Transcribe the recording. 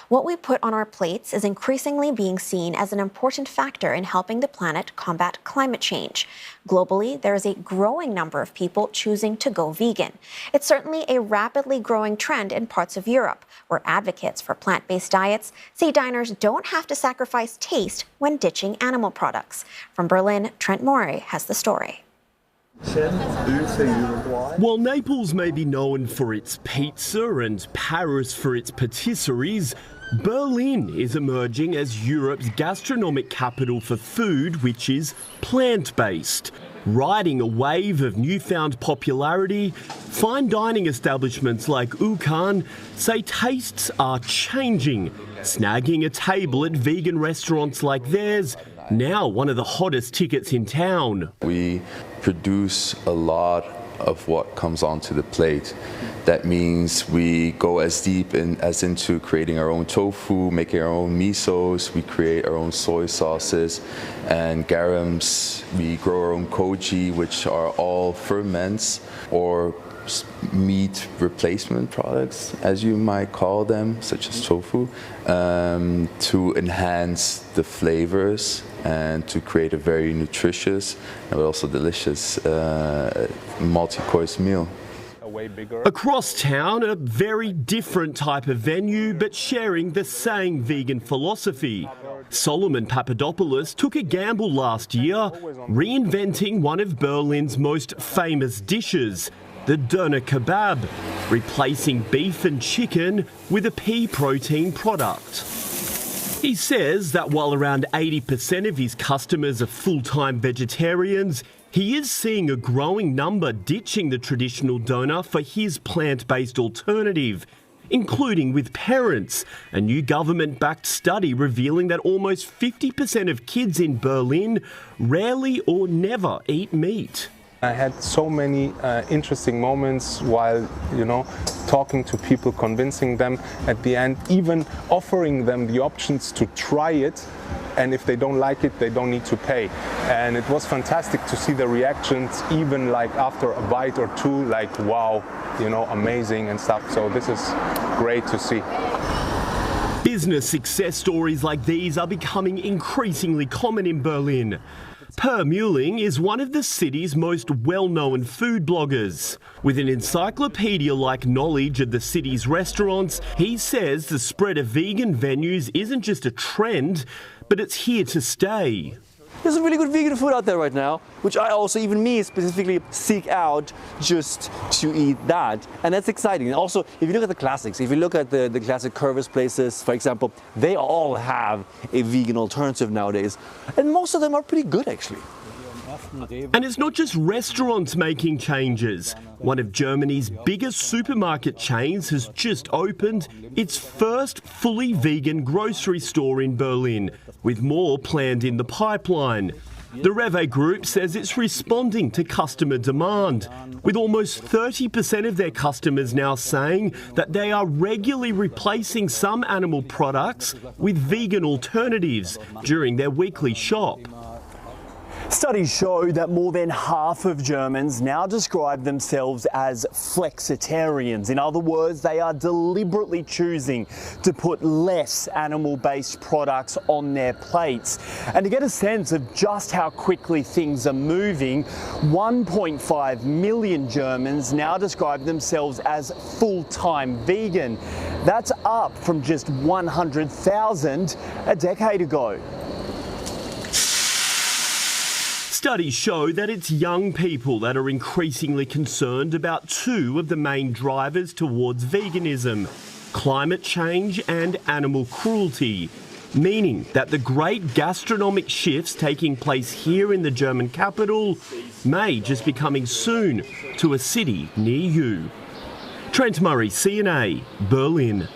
What we put on our plates is increasingly being seen as an important factor in helping the planet combat climate change. Globally, there is a growing number of people choosing to go vegan. It's certainly a rapidly growing trend in parts of Europe, where advocates for plant-based diets say diners don't have to sacrifice taste when ditching animal products. From Berlin, Trent has the story. While Naples may be known for its pizza and Paris for its patisseries, Berlin is emerging as Europe's gastronomic capital for food which is plant-based. Riding a wave of newfound popularity, fine dining establishments like Ukan say tastes are changing, snagging a table at vegan restaurants like theirs, now one of the hottest tickets in town. We produce a lot of what comes onto the plate. That means we go as deep as into creating our own tofu, making our own misos, we create our own soy sauces and garums. We grow our own koji, which are all ferments or meat replacement products, as you might call them, such as tofu, to enhance the flavors and to create a very nutritious but also delicious multi-course meal. Across town, a very different type of venue, but sharing the same vegan philosophy. Solomon Papadopoulos took a gamble last year, reinventing one of Berlin's most famous dishes, the doner kebab, replacing beef and chicken with a pea protein product. He says that while around 80% of his customers are full-time vegetarians, he is seeing a growing number ditching the traditional doner for his plant-based alternative, including with parents. A new government-backed study revealing that almost 50% of kids in Berlin rarely or never eat meat. I had so many interesting moments while, talking to people, convincing them at the end, even offering them the options to try it. And if they don't like it, they don't need to pay. And it was fantastic to see the reactions, even like after a bite or two, like, wow, amazing and stuff. So this is great to see. Business success stories like these are becoming increasingly common in Berlin. Per Muehling is one of the city's most well-known food bloggers. With an encyclopedia-like knowledge of the city's restaurants, he says the spread of vegan venues isn't just a trend, but it's here to stay. There's some really good vegan food out there right now, which I also, even me, specifically seek out just to eat that. And that's exciting. And also, if you look at the classics, if you look at the classic Curvis places, for example, they all have a vegan alternative nowadays. And most of them are pretty good, actually. And it's not just restaurants making changes. One of Germany's biggest supermarket chains has just opened its first fully vegan grocery store in Berlin, with more planned in the pipeline. The Rewe Group says it's responding to customer demand, with almost 30% of their customers now saying that they are regularly replacing some animal products with vegan alternatives during their weekly shop. Studies show that more than half of Germans now describe themselves as Flexitarians. In other words, they are deliberately choosing to put less animal-based products on their plates. And to get a sense of just how quickly things are moving, 1.5 million Germans now describe themselves as full-time vegan. That's up from just 100,000 a decade ago. Studies show that it's young people that are increasingly concerned about two of the main drivers towards veganism: climate change and animal cruelty, meaning that the great gastronomic shifts taking place here in the German capital may just be coming soon to a city near you. Trent Murray, CNA, Berlin.